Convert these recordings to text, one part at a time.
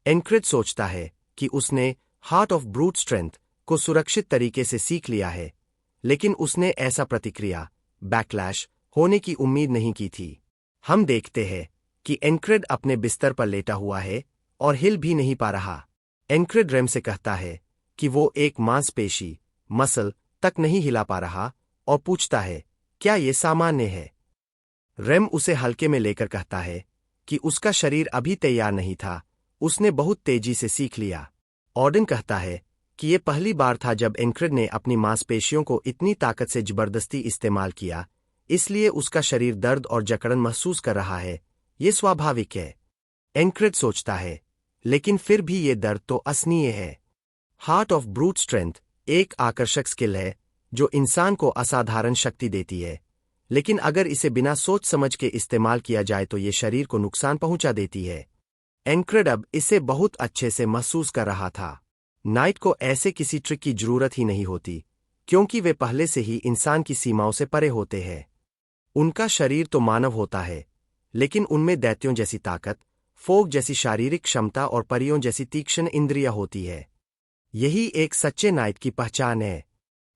एनक्रेड सोचता है कि उसने हार्ट ऑफ ब्रूट स्ट्रेंथ को सुरक्षित तरीके से सीख लिया है, लेकिन उसने ऐसा प्रतिक्रिया बैकलैश होने की उम्मीद नहीं की थी। हम देखते हैं कि एनक्रेड अपने बिस्तर पर लेटा हुआ है और हिल भी नहीं पा रहा। एनक्रेड रेम से कहता है कि वो एक मांसपेशी मसल तक नहीं हिला पा रहा और पूछता है, क्या ये सामान्य है? रेम उसे हल्के में लेकर कहता है कि उसका शरीर अभी तैयार नहीं था, उसने बहुत तेजी से सीख लिया। ऑर्डन कहता है कि ये पहली बार था जब एनक्रेड ने अपनी मांसपेशियों को इतनी ताकत से जबरदस्ती इस्तेमाल किया, इसलिए उसका शरीर दर्द और जकड़न महसूस कर रहा है। ये स्वाभाविक है, एनक्रेड सोचता है, लेकिन फिर भी ये दर्द तो असनीय है। हार्ट ऑफ ब्रूट स्ट्रेंथ एक आकर्षक स्किल है जो इंसान को असाधारण शक्ति देती है, लेकिन अगर इसे बिना सोच समझ के इस्तेमाल किया जाए तो ये शरीर को नुकसान पहुंचा देती है। एनक्रेड अब इसे बहुत अच्छे से महसूस कर रहा था। नाइट को ऐसे किसी ट्रिक की जरूरत ही नहीं होती, क्योंकि वे पहले से ही इंसान की सीमाओं से परे होते हैं। उनका शरीर तो मानव होता है, लेकिन उनमें दैत्यों जैसी ताकत, फोग जैसी शारीरिक क्षमता और परियों जैसी तीक्ष्ण इंद्रियां होती है। यही एक सच्चे नाइट की पहचान है।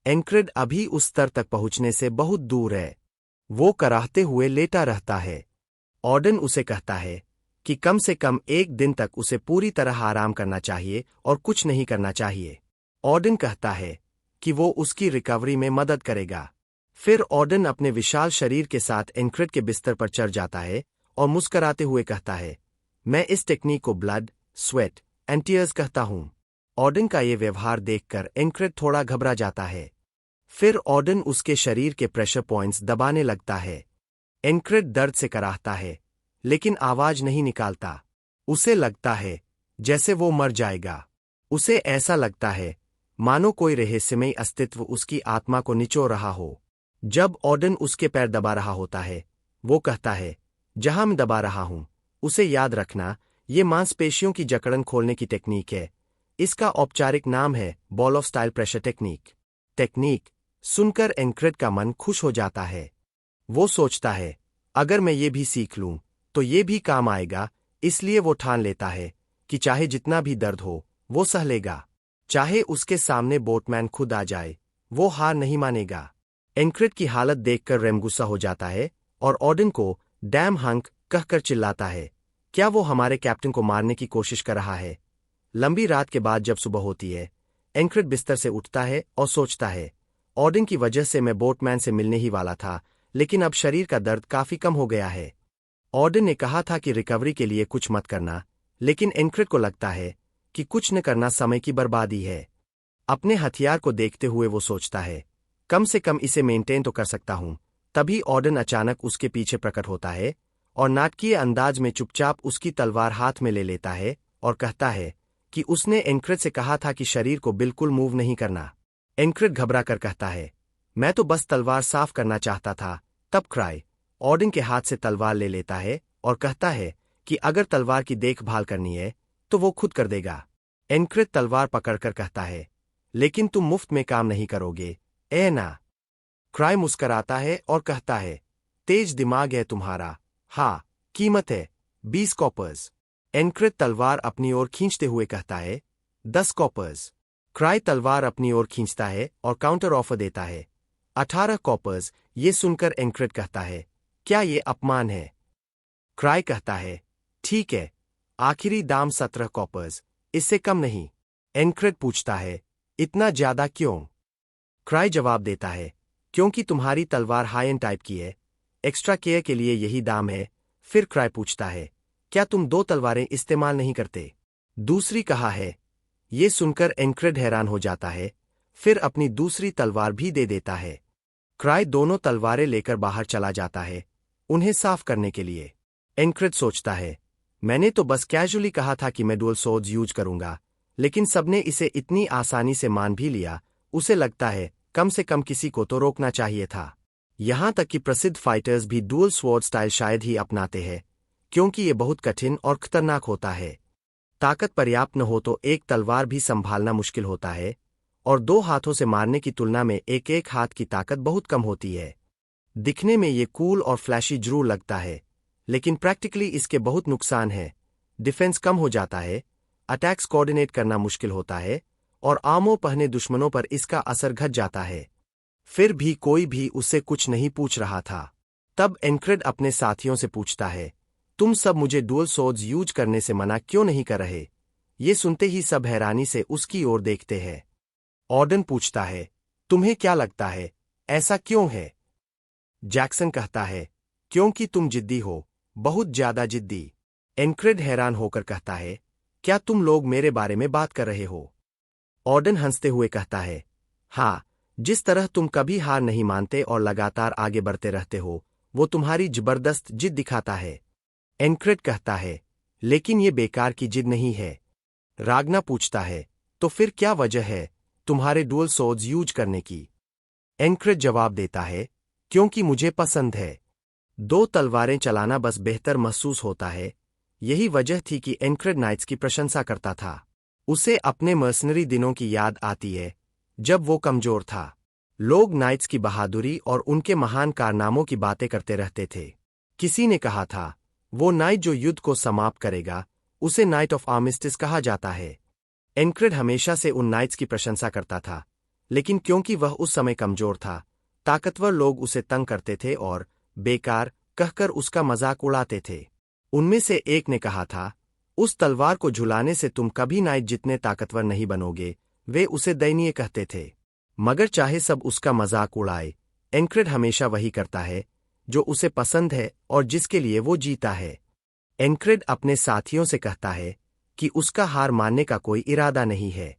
एनक्रेड अभी उस स्तर तक पहुंचने से बहुत दूर है। वो कराहते हुए लेटा रहता है। ऑर्डन उसे कहता है कि कम से कम एक दिन तक उसे पूरी तरह आराम करना चाहिए और कुछ नहीं करना चाहिए। ऑर्डन कहता है कि वो उसकी रिकवरी में मदद करेगा। फिर ऑर्डन अपने विशाल शरीर के साथ एनक्रेड के बिस्तर पर चढ़ जाता है और मुस्कराते हुए कहता है, मैं इस टेक्निक को ब्लड, स्वेट एंड टीयर्स कहता हूं। ऑर्डन का ये व्यवहार देखकर एनक्रेड थोड़ा घबरा जाता है। फिर ऑर्डन उसके शरीर के प्रेशर पॉइंट्स दबाने लगता है। एनक्रेड दर्द से कराहता है, लेकिन आवाज नहीं निकालता। उसे लगता है जैसे वो मर जाएगा। उसे ऐसा लगता है मानो कोई रहस्यमय अस्तित्व उसकी आत्मा को निचोड़ रहा हो। जब ऑर्डन उसके पैर दबा रहा होता है, वो कहता है, जहां मैं दबा रहा हूं, उसे याद रखना, ये मांसपेशियों की जकड़न खोलने की टेक्निक है। इसका औपचारिक नाम है ball of style pressure technique सुनकर एनक्रेड का मन खुश हो जाता है। वो सोचता है, अगर मैं ये भी सीख लूं तो ये भी काम आएगा, इसलिए वो ठान लेता है कि चाहे जितना भी दर्द हो, वो सह लेगा। चाहे उसके सामने बोटमैन खुद आ जाए, वो हार नहीं मानेगा। एनक्रेड की हालत देखकर रेम गुस्सा हो जाता है और ऑर्डन को डैम हंक कहकर चिल्लाता है, क्या वो हमारे कैप्टन को मारने की कोशिश कर रहा है? लंबी रात के बाद जब सुबह होती है, एनक्रेड बिस्तर से उठता है और सोचता है, ऑर्डन की वजह से मैं बोटमैन से मिलने ही वाला था, लेकिन अब शरीर का दर्द काफी कम हो गया है। ऑर्डन ने कहा था कि रिकवरी के लिए कुछ मत करना, लेकिन एनक्रेड को लगता है कि कुछ न करना समय की बर्बादी है। अपने हथियार को देखते हुए वो सोचता है, कम से कम इसे मेंटेन तो कर सकता हूं। तभी ऑर्डन अचानक उसके पीछे प्रकट होता है और नाटकीय अंदाज में चुपचाप उसकी तलवार हाथ में ले लेता है और कहता है कि उसने एनक्रेड से कहा था कि शरीर को बिल्कुल मूव नहीं करना। एनक्रेड घबरा कर कहता है, मैं तो बस तलवार साफ करना चाहता था। तब क्राई ऑर्डन के हाथ से तलवार ले लेता है और कहता है कि अगर तलवार की देखभाल करनी है तो वो खुद कर देगा। एनक्रेड तलवार पकड़कर कहता है, लेकिन तुम मुफ्त में काम नहीं करोगे, ए ना? क्राई मुस्कराता है और कहता है, तेज दिमाग है तुम्हारा। हाँ, कीमत है 20 कॉपर्स। एनक्रेड तलवार अपनी ओर खींचते हुए कहता है, 10 कॉपर्स। क्राई तलवार अपनी ओर खींचता है और काउंटर ऑफर देता है, 18 कॉपर्स। ये सुनकर एनक्रेड कहता है, क्या ये अपमान है? क्राई कहता है, ठीक है, आखिरी दाम 17 कॉपर्स, इससे कम नहीं। एनक्रेड पूछता है, इतना ज्यादा क्यों? क्राई जवाब देता है, क्योंकि तुम्हारी तलवार हाई एंड टाइप की है, एक्स्ट्रा केयर के लिए यही दाम है। फिर क्राई पूछता है, क्या तुम 2 तलवारें इस्तेमाल नहीं करते? दूसरी कहा है। ये सुनकर एनक्रेड हैरान हो जाता है, फिर अपनी दूसरी तलवार भी दे देता है। क्राई दोनों तलवारें लेकर बाहर चला जाता है, उन्हें साफ करने के लिए। एनक्रेड सोचता है, मैंने तो बस कैजुअली कहा था कि मैं डुअल सोर्ड्स यूज करूंगा, लेकिन सबने इसे इतनी आसानी से मान भी लिया। उसे लगता है कम से कम किसी को तो रोकना चाहिए था। यहां तक कि प्रसिद्ध फाइटर्स भी डुअल स्वॉर्ड स्टाइल शायद ही अपनाते हैं, क्योंकि ये बहुत कठिन और खतरनाक होता है। ताकत पर्याप्त न हो तो एक तलवार भी संभालना मुश्किल होता है, और 2 हाथों से मारने की तुलना में एक हाथ की ताकत बहुत कम होती है। दिखने में ये कूल और फ्लैशी जरूर लगता है, लेकिन प्रैक्टिकली इसके बहुत नुकसान है। डिफेंस कम हो जाता है, अटैक्स कोऑर्डिनेट करना मुश्किल होता है और आमो पहने दुश्मनों पर इसका असर घट जाता है। फिर भी कोई भी उससे कुछ नहीं पूछ रहा था। तब एनक्रेड अपने साथियों से पूछता है, तुम सब मुझे डुअल सोर्ड्स यूज करने से मना क्यों नहीं कर रहे? ये सुनते ही सब हैरानी से उसकी ओर देखते हैं। ऑर्डन पूछता है, तुम्हें क्या लगता है, ऐसा क्यों है? जैक्सन कहता है, क्योंकि तुम जिद्दी हो, बहुत ज्यादा जिद्दी। एनक्रेड हैरान होकर कहता है, क्या तुम लोग मेरे बारे में बात कर रहे हो? ऑर्डन हंसते हुए कहता है, हाँ, जिस तरह तुम कभी हार नहीं मानते और लगातार आगे बढ़ते रहते हो, वो तुम्हारी जबरदस्त जिद दिखाता है। एनक्रेड कहता है, लेकिन ये बेकार की जिद नहीं है। रागना पूछता है, तो फिर क्या वजह है तुम्हारे डुअल सोर्ड्स यूज करने की? एनक्रेड जवाब देता है, क्योंकि मुझे पसंद है। दो तलवारें चलाना बस बेहतर महसूस होता है। यही वजह थी कि एनक्रेड नाइट्स की प्रशंसा करता था। उसे अपने मर्सनरी दिनों की याद आती है, जब वो कमजोर था। लोग नाइट्स की बहादुरी और उनके महान कारनामों की बातें करते रहते थे। किसी ने कहा था, वो नाइट जो युद्ध को समाप्त करेगा, उसे नाइट ऑफ आर्मिस्टिस कहा जाता है। एनक्रेड हमेशा से उन नाइट्स की प्रशंसा करता था, लेकिन क्योंकि वह उस समय कमजोर था, ताकतवर लोग उसे तंग करते थे और बेकार कहकर उसका मजाक उड़ाते थे। उनमें से एक ने कहा था, उस तलवार को झुलाने से तुम कभी नाइट जितने ताकतवर नहीं बनोगे। वे उसे दयनीय कहते थे। मगर चाहे सब उसका मजाक उड़ाए, एनक्रेड हमेशा वही करता है जो उसे पसंद है और जिसके लिए वो जीता है। एनक्रेड अपने साथियों से कहता है कि उसका हार मानने का कोई इरादा नहीं है।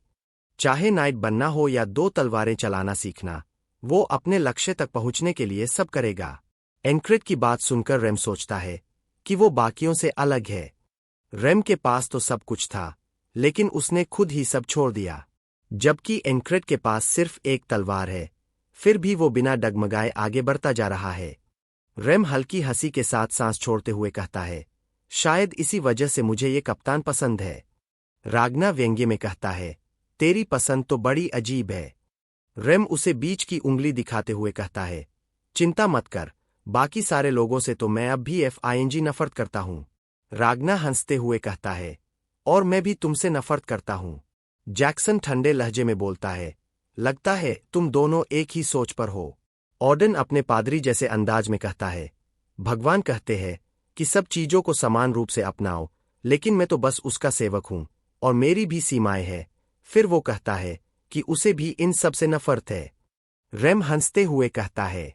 चाहे नाइट बनना हो या दो तलवारें चलाना सीखना, वो अपने लक्ष्य तक पहुंचने के लिए सब करेगा। एनक्रेड की बात सुनकर रेम सोचता है कि वो बाकियों से अलग है। रेम के पास तो सब कुछ था, लेकिन उसने खुद ही सब छोड़ दिया। जबकि एनक्रेड के पास सिर्फ एक तलवार है, फिर भी वो बिना डगमगाए आगे बढ़ता जा रहा है। रेम हल्की हंसी के साथ सांस छोड़ते हुए कहता है, शायद इसी वजह से मुझे ये कप्तान पसंद है। रागना व्यंग्य में कहता है, तेरी पसंद तो बड़ी अजीब है। रेम उसे बीच की उंगली दिखाते हुए कहता है, चिंता मत कर, बाकी सारे लोगों से तो मैं अब भी FING नफरत करता हूं। रागना हंसते हुए कहता है, और मैं भी तुमसे नफरत करता हूं। जैक्सन ठंडे लहजे में बोलता है, लगता है तुम दोनों एक ही सोच पर हो। ऑर्डन अपने पादरी जैसे अंदाज में कहता है, भगवान कहते हैं कि सब चीजों को समान रूप से अपनाओ, लेकिन मैं तो बस उसका सेवक हूं और मेरी भी सीमाएं हैं। फिर वो कहता है कि उसे भी इन सब से नफरत है। रेम हंसते हुए कहता है,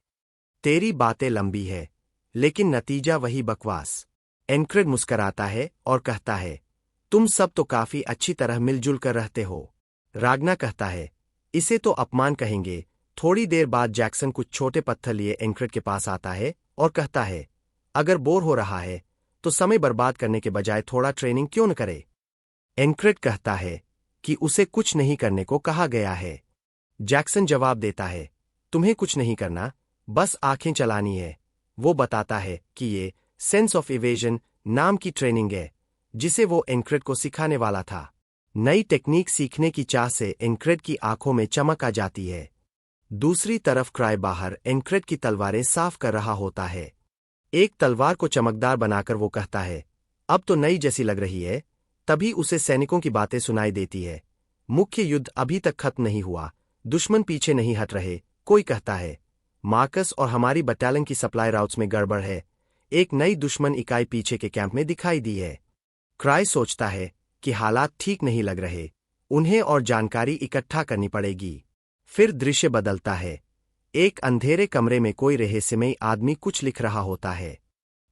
तेरी बातें लंबी है, लेकिन नतीजा वही बकवास। एनक्रेड मुस्कराता है और कहता है, तुम सब तो काफी अच्छी तरह मिलजुल कर रहते हो। रागना कहता है, इसे तो अपमान कहेंगे। थोड़ी देर बाद जैक्सन कुछ छोटे पत्थर लिए एनक्रेड के पास आता है और कहता है, अगर बोर हो रहा है तो समय बर्बाद करने के बजाय थोड़ा ट्रेनिंग क्यों न करे? एनक्रेड कहता है कि उसे कुछ नहीं करने को कहा गया है। जैक्सन जवाब देता है, तुम्हें कुछ नहीं करना, बस आंखें चलानी है। वो बताता है कि ये सेंस ऑफ इवेजन नाम की ट्रेनिंग है, जिसे वो एनक्रेड को सिखाने वाला था। नई टेक्निक सीखने की चाह से एनक्रेड की आंखों में चमक आ जाती है। दूसरी तरफ क्राई बाहर एनक्रेड की तलवारें साफ कर रहा होता है। एक तलवार को चमकदार बनाकर वो कहता है, अब तो नई जैसी लग रही है। तभी उसे सैनिकों की बातें सुनाई देती है। मुख्य युद्ध अभी तक खत्म नहीं हुआ, दुश्मन पीछे नहीं हट रहे। कोई कहता है, मार्कस और हमारी बटालियन की सप्लाई राउट्स में गड़बड़ है। एक नई दुश्मन इकाई पीछे के कैंप में दिखाई दी है। क्राई सोचता है कि हालात ठीक नहीं लग रहे, उन्हें और जानकारी इकट्ठा करनी पड़ेगी। फिर दृश्य बदलता है। एक अंधेरे कमरे में कोई रहस्यमयी आदमी कुछ लिख रहा होता है।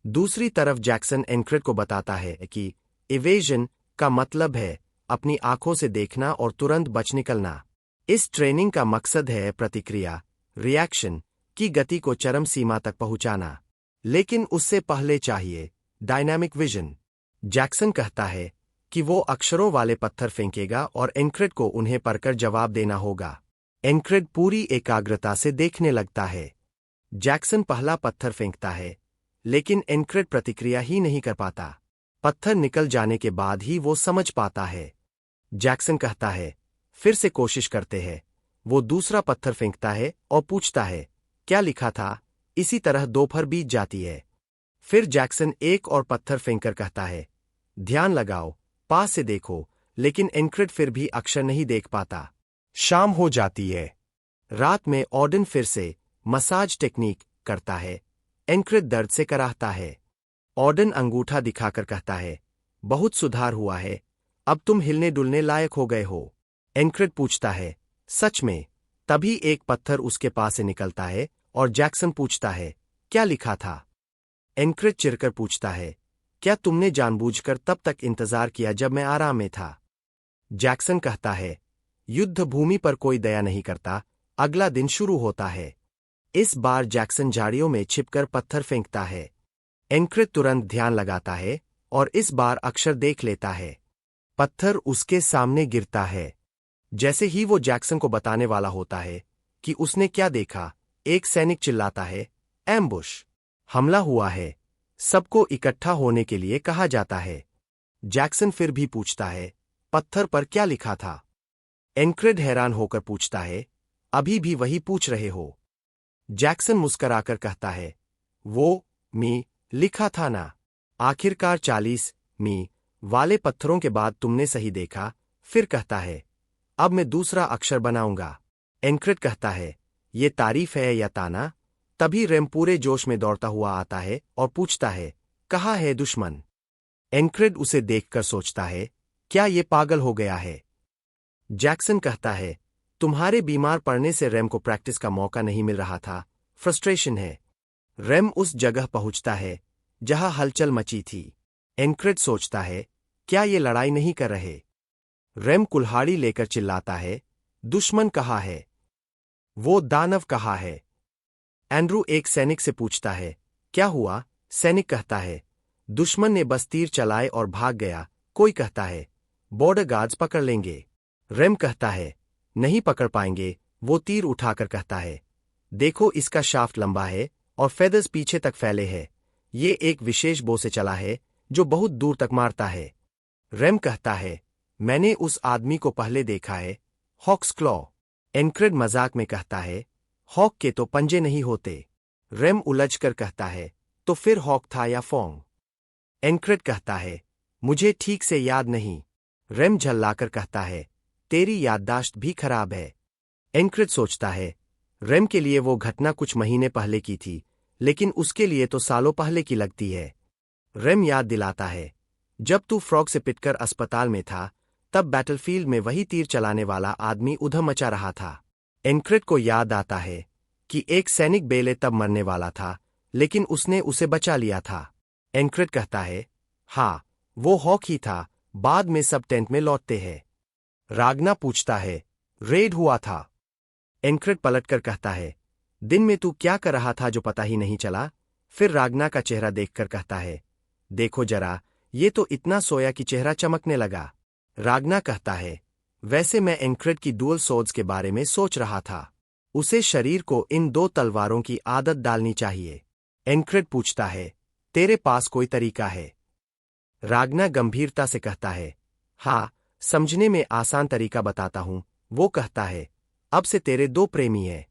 दूसरी तरफ जैक्सन एनक्रेड को बताता है कि इवेजन का मतलब है अपनी आंखों से देखना और तुरंत बच निकलना। इस ट्रेनिंग का मकसद है प्रतिक्रिया, रिएक्शन की गति को चरम सीमा तक पहुंचाना। लेकिन उससे पहले चाहिए डायनामिक विजन। जैक्सन कहता है कि वो अक्षरों वाले पत्थर फेंकेगा और एनक्रेड को उन्हें पढ़कर जवाब देना होगा। एनक्रेड पूरी एकाग्रता से देखने लगता है। जैक्सन पहला पत्थर फेंकता है, लेकिन एनक्रेड प्रतिक्रिया ही नहीं कर पाता। पत्थर निकल जाने के बाद ही वो समझ पाता है। जैक्सन कहता है, फिर से कोशिश करते हैं। वो दूसरा पत्थर फेंकता है और पूछता है, क्या लिखा था? इसी तरह दोपहर बीत जाती है। फिर जैक्सन एक और पत्थर फेंककर कहता है, ध्यान लगाओ, पास से देखो, लेकिन एनक्रिड फिर भी अक्षर नहीं देख पाता। शाम हो जाती है। रात में ऑर्डन फिर से मसाज टेक्निक करता है। एनक्रिड दर्द से कराहता है। ऑर्डन अंगूठा दिखाकर कहता है, बहुत सुधार हुआ है, अब तुम हिलने डुलने लायक हो गए हो। एनक्रिड पूछता है, सच में? तभी एक पत्थर उसके पास से निकलता है और जैक्सन पूछता है, क्या लिखा था? एनक्रिड चिढ़कर पूछता है, क्या तुमने जानबूझकर तब तक इंतजार किया जब मैं आराम में था? जैक्सन कहता है, युद्ध भूमि पर कोई दया नहीं करता, अगला दिन शुरू होता है। इस बार जैक्सन झाड़ियों में छिपकर पत्थर फेंकता है। एनक्रिड तुरंत ध्यान लगाता है और इस बार अक्षर देख लेता है। पत्थर उसके सामने गिरता है। जैसे ही वो जैक्सन को बताने वाला होता है कि उसने क्या देखा, एक सैनिक चिल्लाता है, एम्बुश! हमला हुआ है, सबको इकट्ठा होने के लिए कहा जाता है। जैक्सन फिर भी पूछता है, पत्थर पर क्या लिखा था? एनक्रिड हैरान होकर पूछता है, अभी भी वही पूछ रहे हो? जैक्सन मुस्कराकर कहता है, वो मी लिखा था ना। आखिरकार 40 मी वाले पत्थरों के बाद तुमने सही देखा। फिर कहता है, अब मैं दूसरा अक्षर बनाऊंगा। एनक्रिड कहता है, ये तारीफ है या ताना? तभी रेम पूरे जोश में दौड़ता हुआ आता है और पूछता है, कहाँ है दुश्मन? एनक्रिड उसे देखकर सोचता है, क्या ये पागल हो गया है? जैक्सन कहता है, तुम्हारे बीमार पड़ने से रेम को प्रैक्टिस का मौका नहीं मिल रहा था, फ्रस्ट्रेशन है। रेम उस जगह पहुंचता है जहां हलचल मची थी। एनक्रिड सोचता है, क्या ये लड़ाई नहीं कर रहे? रेम कुल्हाड़ी लेकर चिल्लाता है, दुश्मन कहाँ है? वो दानव कहाँ है? एंड्रू एक सैनिक से पूछता है, क्या हुआ? सैनिक कहता है, दुश्मन ने बस तीर चलाए और भाग गया। कोई कहता है, बॉर्डर गार्ड्स पकड़ लेंगे। रेम कहता है, नहीं पकड़ पाएंगे। वो तीर उठाकर कहता है, देखो इसका शाफ्ट लंबा है और फेदर्स पीछे तक फैले हैं। ये एक विशेष बो से चला है जो बहुत दूर तक मारता है। रेम कहता है, मैंने उस आदमी को पहले देखा है, हॉक्स क्लॉ। एनक्रिड मजाक में कहता है, हॉक के तो पंजे नहीं होते। रेम उलझकर कहता है, तो फिर हॉक था या फोंग? एनक्रिड कहता है, मुझे ठीक से याद नहीं। रेम झल्लाकर कहता है, तेरी याददाश्त भी खराब है। एनक्रिड सोचता है, रेम के लिए वो घटना कुछ महीने पहले की थी, लेकिन उसके लिए तो सालों पहले की लगती है। रेम याद दिलाता है, जब तू फ्रॉग से पिटकर अस्पताल में था, तब बैटलफील्ड में वही तीर चलाने वाला आदमी उधम मचा रहा था। एनक्रिड को याद आता है कि एक सैनिक बेले तब मरने वाला था, लेकिन उसने उसे बचा लिया था। एनक्रिड कहता है, हाँ, वो हॉक ही था। बाद में सब टेंट में लौटते हैं। रागना पूछता है, रेड हुआ था? एनक्रिड पलटकर कहता है, दिन में तू क्या कर रहा था जो पता ही नहीं चला? फिर रागना का चेहरा देखकर कहता है, देखो जरा, ये तो इतना सोया कि चेहरा चमकने लगा। रागना कहता है, वैसे मैं एनक्रिड की डुअल सोर्ड्स के बारे में सोच रहा था। उसे शरीर को इन 2 तलवारों की आदत डालनी चाहिए। एनक्रिड पूछता है, तेरे पास कोई तरीका है? रागना गंभीरता से कहता है, हाँ, समझने में आसान तरीका बताता हूं। वो कहता है, अब से तेरे 2 प्रेमी हैं।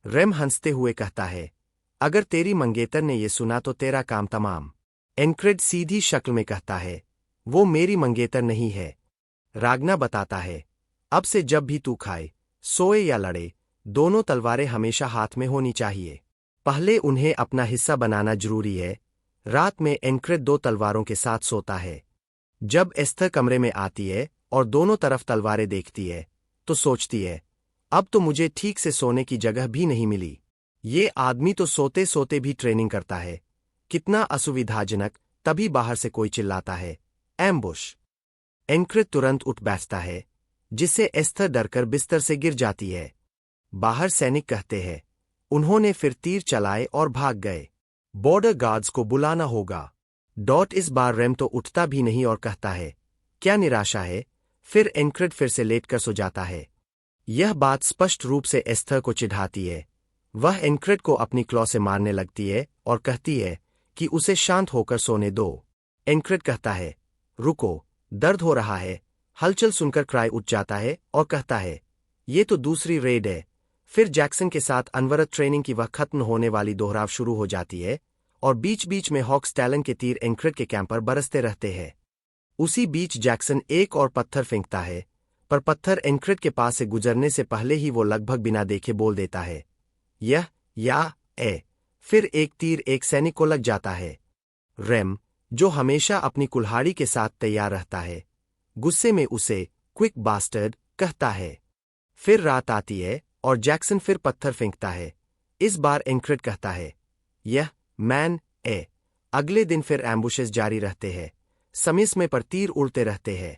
रेम हंसते हुए कहता है, अगर तेरी मंगेतर ने ये सुना तो तेरा काम तमाम। एनक्रिड सीधी शक्ल में कहता है, वो मेरी मंगेतर नहीं है। रागना बताता है, अब से जब भी तू खाए, सोए या लड़े, दोनों तलवारें हमेशा हाथ में होनी चाहिए। पहले उन्हें अपना हिस्सा बनाना जरूरी है। रात में एनक्रिड 2 तलवारों के साथ सोता है। जब एस्थर कमरे में आती है और दोनों तरफ तलवारें देखती है, तो सोचती है, अब तो मुझे ठीक से सोने की जगह भी नहीं मिली। ये आदमी तो सोते सोते भी ट्रेनिंग करता है। कितना असुविधाजनक। तभी बाहर से कोई चिल्लाता है, एम्बुश! एनक्रिड तुरंत उठ बैठता है, जिससे एस्थर डरकर बिस्तर से गिर जाती है। बाहर सैनिक कहते हैं, उन्होंने फिर तीर चलाए और भाग गए। बॉर्डर गार्ड्स को बुलाना होगा। इस बार रेम तो उठता भी नहीं और कहता है, क्या निराशा है। फिर एनक्रिड फिर से लेटकर सो जाता है। यह बात स्पष्ट रूप से एस्थर को चिढ़ाती है। वह एनक्रिड को अपनी क्लॉ से मारने लगती है और कहती है कि उसे शांत होकर सोने दो। एनक्रिड कहता है, रुको, दर्द हो रहा है। हलचल सुनकर क्राई उठ जाता है और कहता है, ये तो दूसरी रेड है। फिर जैक्सन के साथ अनवरत ट्रेनिंग की वह खत्म होने वाली दोहराव शुरू हो जाती है और बीच बीच में हॉक्स टैलन के तीर एनक्रिड के कैंप पर बरसते रहते हैं। उसी बीच जैक्सन एक और पत्थर फेंकता है, पर पत्थर एनक्रिड के पास से गुजरने से पहले ही वो लगभग बिना देखे बोल देता है, यह या ए। फिर एक तीर एक सैनिक को लग जाता है। रेम, जो हमेशा अपनी कुल्हाड़ी के साथ तैयार रहता है, गुस्से में उसे क्विक बास्टर्ड कहता है। फिर रात आती है और जैक्सन फिर पत्थर फेंकता है। इस बार एनक्रिड कहता है, यह मैन ए। अगले दिन फिर एम्बुशेस जारी रहते हैं, समय पर तीर उड़ते रहते हैं।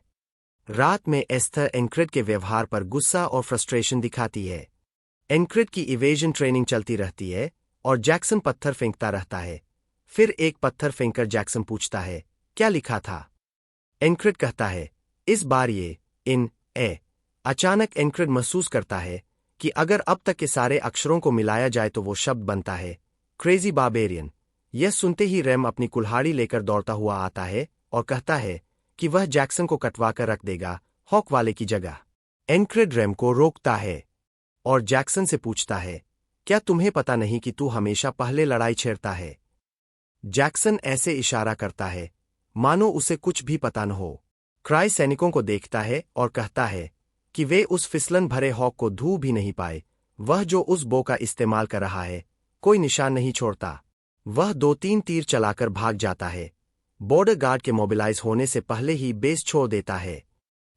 रात में एस्थर एनक्रिड के व्यवहार पर गुस्सा और फ्रस्ट्रेशन दिखाती है। एनक्रिड की इवेजन ट्रेनिंग चलती रहती है और जैक्सन पत्थर फेंकता रहता है। फिर एक पत्थर फेंककर जैक्सन पूछता है, क्या लिखा था? एनक्रिड कहता है, इस बार ये इन ए। अचानक एनक्रिड महसूस करता है कि अगर अब तक के सारे अक्षरों को मिलाया जाए तो वो शब्द बनता है क्रेजी बार्बेरियन। यह सुनते ही रेम अपनी कुल्हाड़ी लेकर दौड़ता हुआ आता है और कहता है कि वह जैक्सन को कटवा कर रख देगा, हॉक वाले की जगह। एनक्रिड रेम को रोकता है और जैक्सन से पूछता है, क्या तुम्हें पता नहीं कि तू हमेशा पहले लड़ाई छेड़ता है? जैक्सन ऐसे इशारा करता है मानो उसे कुछ भी पता न हो। क्राई सैनिकों को देखता है और कहता है कि वे उस फिसलन भरे हॉक को धू भी नहीं पाए। वह जो उस बो का इस्तेमाल कर रहा है, कोई निशान नहीं छोड़ता। वह 2-3 तीर चलाकर भाग जाता है। बॉर्डर गार्ड के मोबिलाइज होने से पहले ही बेस छोड़ देता है।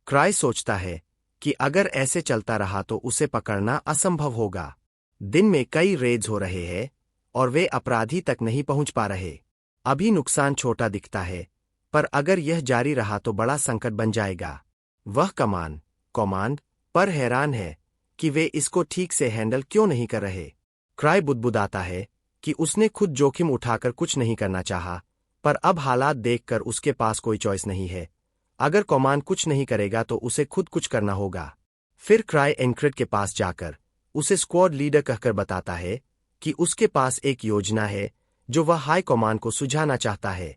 क्राई सोचता है कि अगर ऐसे चलता रहा तो उसे पकड़ना असंभव होगा। दिन में कई रेड्स हो रहे हैं और वे अपराधी तक नहीं पहुंच पा रहे। अभी नुकसान छोटा दिखता है, पर अगर यह जारी रहा तो बड़ा संकट बन जाएगा। वह कमांड पर हैरान है कि वे इसको ठीक से हैंडल क्यों नहीं कर रहे। क्राई बुदबुदाता है कि उसने खुद जोखिम उठाकर कुछ नहीं करना चाहा, पर अब हालात देखकर उसके पास कोई चॉइस नहीं है। अगर कमांड कुछ नहीं करेगा तो उसे खुद कुछ करना होगा। फिर क्राई एनक्रिड के पास जाकर उसे स्क्वाड लीडर कहकर बताता है कि उसके पास एक योजना है जो वह हाई कमांड को सुझाना चाहता है।